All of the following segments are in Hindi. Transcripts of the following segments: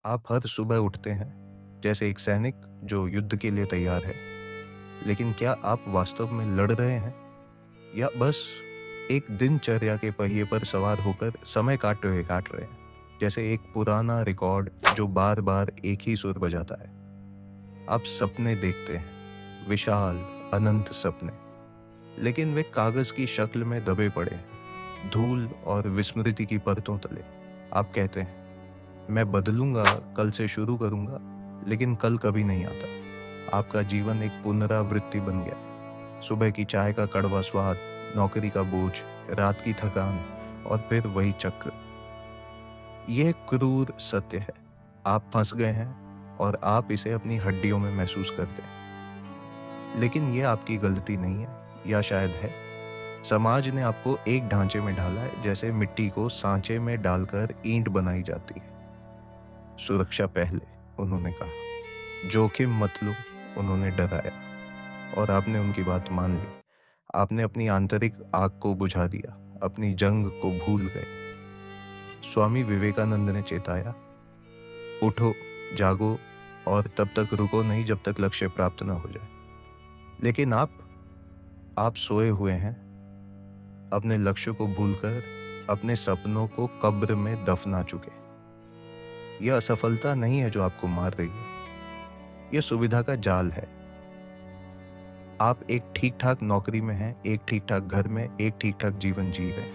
आप हर सुबह उठते हैं जैसे एक सैनिक जो युद्ध के लिए तैयार है। लेकिन क्या आप वास्तव में लड़ रहे हैं या बस एक दिनचर्या के पहिए पर सवार होकर समय काट रहे हैं? जैसे एक पुराना रिकॉर्ड जो बार-बार एक ही सुर बजाता है। आप सपने देखते हैं, विशाल, अनंत सपने, लेकिन वे कागज की शक्ल में दबे पड़े हैं, धूल और विस्मृति की परतों तले। आप कहते हैं, मैं बदलूंगा, कल से शुरू करूंगा, लेकिन कल कभी नहीं आता। आपका जीवन एक पुनरावृत्ति बन गया। सुबह की चाय का कड़वा स्वाद, नौकरी का बोझ, रात की थकान और फिर वही चक्र। यह क्रूर सत्य है। आप फंस गए हैं और आप इसे अपनी हड्डियों में महसूस करते हैं। लेकिन यह आपकी गलती नहीं है, या शायद है। समाज ने आपको एक ढांचे में ढाला है, जैसे मिट्टी को सांचे में डालकर ईंट बनाई जाती है। सुरक्षा पहले, उन्होंने कहा। जोखिम मत लो, उन्होंने डराया। और आपने उनकी बात मान ली। आपने अपनी आंतरिक आग को बुझा दिया, अपनी जंग को भूल गए। स्वामी विवेकानंद ने चेताया, उठो, जागो, और तब तक रुको नहीं जब तक लक्ष्य प्राप्त ना हो जाए। लेकिन आप सोए हुए हैं, अपने लक्ष्य को भूलकर अपने सपनों को कब्र में दफना चुके। यह असफलता नहीं है जो आपको मार रही है, यह सुविधा का जाल है। आप एक ठीक-ठाक नौकरी में हैं, एक ठीक-ठाक घर में, एक ठीक-ठाक जीवन जी रहे हैं।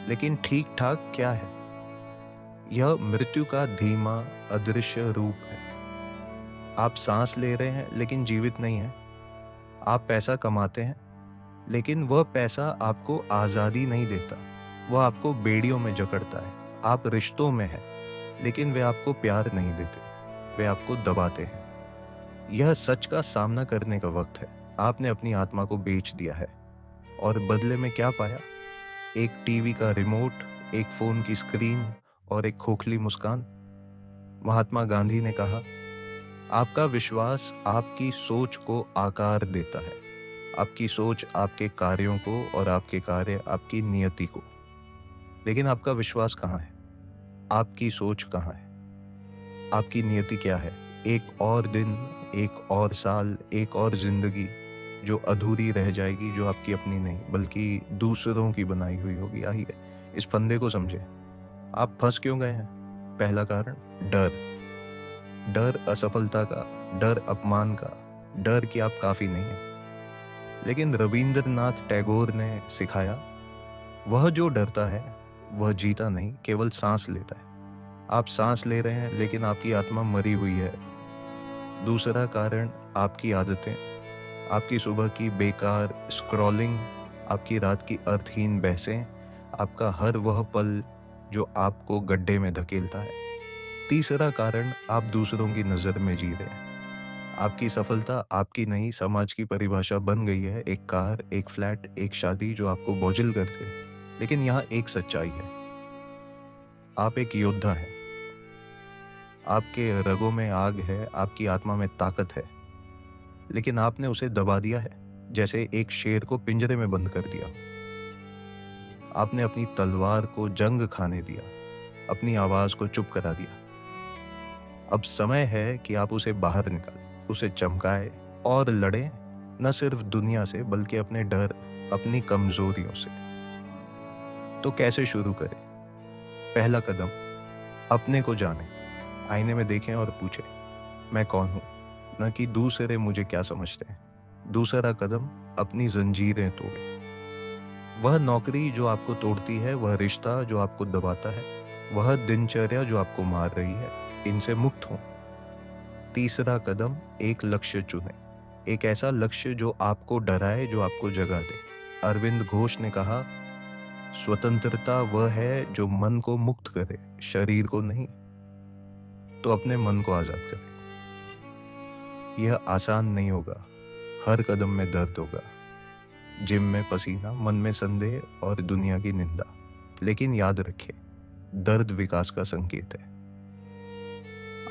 लेकिन ठीक-ठाक क्या है? यह मृत्यु का धीमा, अदृश्य रूप है। आप सांस ले रहे हैं लेकिन जीवित नहीं हैं। आप पैसा कमाते हैं, लेकिन वह पैसा आपको आज़ादी नहीं देता, वह आपको बेड़ियों में जकड़ता है। आप रिश्तों में हैं, लेकिन वे आपको प्यार नहीं देते, वे आपको दबाते हैं। यह सच का सामना करने का वक्त है। आपने अपनी आत्मा को बेच दिया है, और बदले में क्या पाया? एक टीवी का रिमोट, एक फोन की स्क्रीन और एक खोखली मुस्कान। महात्मा गांधी ने कहा, आपका विश्वास आपकी सोच को आकार देता है। आपकी सोच आपके कार्यों को, और आपके कार्य आपकी नियति को। लेकिन आपका विश्वास कहाँ है? आपकी सोच कहाँ है? आपकी नियति क्या है? एक और दिन, एक और साल, एक और जिंदगी जो अधूरी रह जाएगी, जो आपकी अपनी नहीं बल्कि दूसरों की बनाई हुई होगी। आइए इस फंदे को समझे। आप फंस क्यों गए हैं? पहला कारण, डर। डर असफलता का, डर अपमान का, डर कि आप काफी नहीं हैं। लेकिन रविंद्रनाथ टैगोर ने सिखाया, वह जो डरता है वह जीता नहीं, केवल सांस लेता है। आप सांस ले रहे हैं, लेकिन आपकी आत्मा मरी हुई है। दूसरा कारण, आपकी आदतें। आपकी सुबह की बेकार स्क्रॉलिंग, आपकी रात की अर्थहीन बहसें, आपका हर वह पल जो आपको गड्ढे में धकेलता है। तीसरा कारण, आप दूसरों की नज़र में जी रहे हैं। आपकी सफलता आपकी नहीं, समाज की परिभाषा बन गई है। एक कार, एक फ्लैट, एक शादी जो आपको बोझिल करते हैं। लेकिन यहाँ एक सच्चाई है, आप एक योद्धा हैं। आपके रगों में आग है, आपकी आत्मा में ताकत है, लेकिन आपने उसे दबा दिया है, जैसे एक शेर को पिंजरे में बंद कर दिया। आपने अपनी तलवार को जंग खाने दिया, अपनी आवाज को चुप करा दिया। अब समय है कि आप उसे बाहर निकालें, उसे चमकाए और लड़ें, न सिर्फ दुनिया से बल्कि अपने डर, अपनी कमजोरियों से। तो कैसे शुरू करें? पहला कदम, अपने को जानें। आईने में देखें और पूछें, मैं कौन हूं? न कि दूसरे मुझे क्या समझते हैं। दूसरा कदम, अपनी जंजीरें तोड़ें। वह नौकरी जो आपको तोड़ती है, वह रिश्ता जो आपको दबाता है, वह दिनचर्या जो आपको मार रही है, इनसे मुक्त हों। तीसरा कदम, एक लक्ष्य चुनें। एक ऐसा लक्ष्य जो आपको डराए, जो आपको जगा दे। अरविंद घोष ने कहा, स्वतंत्रता वह है जो मन को मुक्त करे, शरीर को नहीं। तो अपने मन को आजाद करें। यह आसान नहीं होगा, हर कदम में दर्द होगा, जिम में पसीना, मन में संदेह और दुनिया की निंदा। लेकिन याद रखिए, दर्द विकास का संकेत है।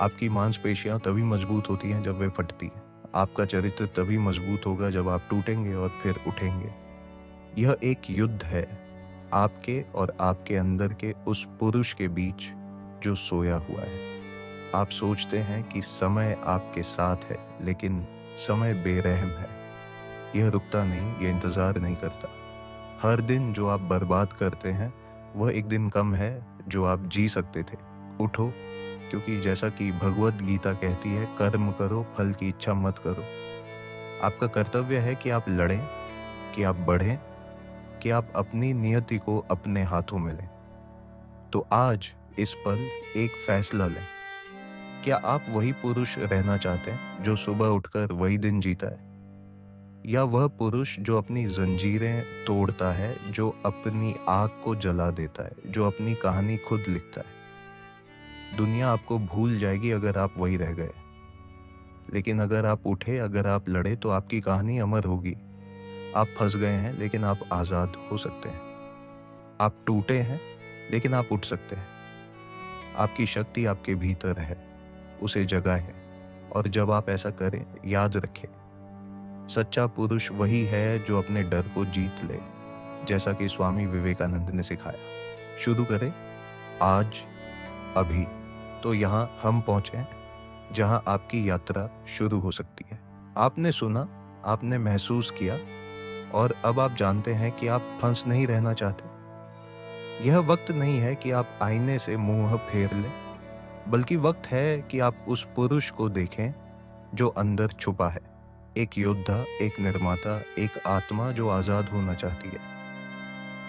आपकी मांसपेशियां तभी मजबूत होती हैं जब वे फटती हैं। आपका चरित्र तभी मजबूत होगा जब आप टूटेंगे और फिर उठेंगे। यह एक युद्ध है, आपके और आपके अंदर के उस पुरुष के बीच जो सोया हुआ है। आप सोचते हैं कि समय आपके साथ है, लेकिन समय बेरहम है। यह रुकता नहीं, यह इंतज़ार नहीं करता। हर दिन जो आप बर्बाद करते हैं, वह एक दिन कम है जो आप जी सकते थे। उठो, क्योंकि जैसा कि भगवद गीता कहती है, कर्म करो, फल की इच्छा मत करो। आपका कर्तव्य है कि आप लड़ें, कि आप बढ़ें, कि आप अपनी नियति को अपने हाथों में लें। तो आज इस पल एक फैसला लें। क्या आप वही पुरुष रहना चाहते हैं जो सुबह उठकर वही दिन जीता है, या वह पुरुष जो अपनी जंजीरें तोड़ता है, जो अपनी आग को जला देता है, जो अपनी कहानी खुद लिखता है? दुनिया आपको भूल जाएगी अगर आप वही रह गए, लेकिन अगर आप उठे, अगर आप लड़े, तो आपकी कहानी अमर होगी। आप फंस गए हैं, लेकिन आप आज़ाद हो सकते हैं। आप टूटे हैं, लेकिन आप उठ सकते हैं। आपकी शक्ति आपके भीतर है, उसे जगाएं। और जब आप ऐसा करें, याद रखें, सच्चा पुरुष वही है जो अपने डर को जीत ले, जैसा कि स्वामी विवेकानंद ने सिखाया। शुरू करें आज, अभी। तो यहाँ हम पहुँचे हैं जहाँ आपकी यात्रा शुरू हो सकती है। आपने सुना, आपने महसूस किया, और अब आप जानते हैं कि आप फंस नहीं रहना चाहते। यह वक्त नहीं है कि आप आईने से मुंह फेर लें, बल्कि वक्त है कि आप उस पुरुष को देखें जो अंदर छुपा है। एक योद्धा, एक निर्माता, एक आत्मा जो आज़ाद होना चाहती है।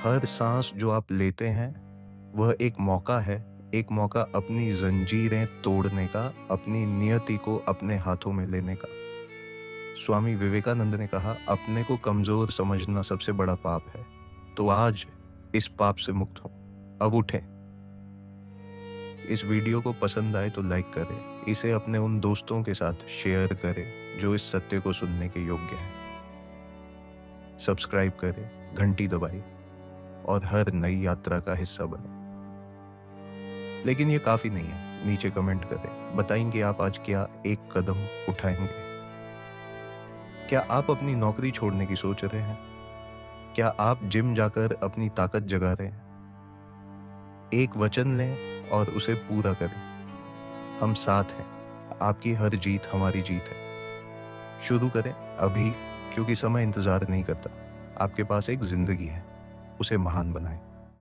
हर सांस जो आप लेते हैं, वह एक मौका है, एक मौका अपनी जंजीरें तोड़ने का, अपनी नियति को अपने हाथों में लेने का। स्वामी विवेकानंद ने कहा, अपने को कमज़ोर समझना सबसे बड़ा पाप है। तो आज इस पाप से मुक्त हो, अब उठें। इस वीडियो को पसंद आए तो लाइक करें, इसे अपने उन दोस्तों के साथ शेयर करें जो इस सत्य को सुनने के योग्य हैं। सब्सक्राइब करें, घंटी दबाएं और हर नई यात्रा का हिस्सा बने। लेकिन ये काफ़ी नहीं है। नीचे कमेंट करें, बताएंगे आप आज क्या एक कदम उठाएंगे। क्या आप अपनी नौकरी छोड़ने की सोच रहे हैं? क्या आप जिम जाकर अपनी ताकत जगा रहे हैं? एक वचन लें और उसे पूरा करें। हम साथ हैं, आपकी हर जीत हमारी जीत है। शुरू करें अभी, क्योंकि समय इंतज़ार नहीं करता। आपके पास एक ज़िंदगी है, उसे महान बनाएं।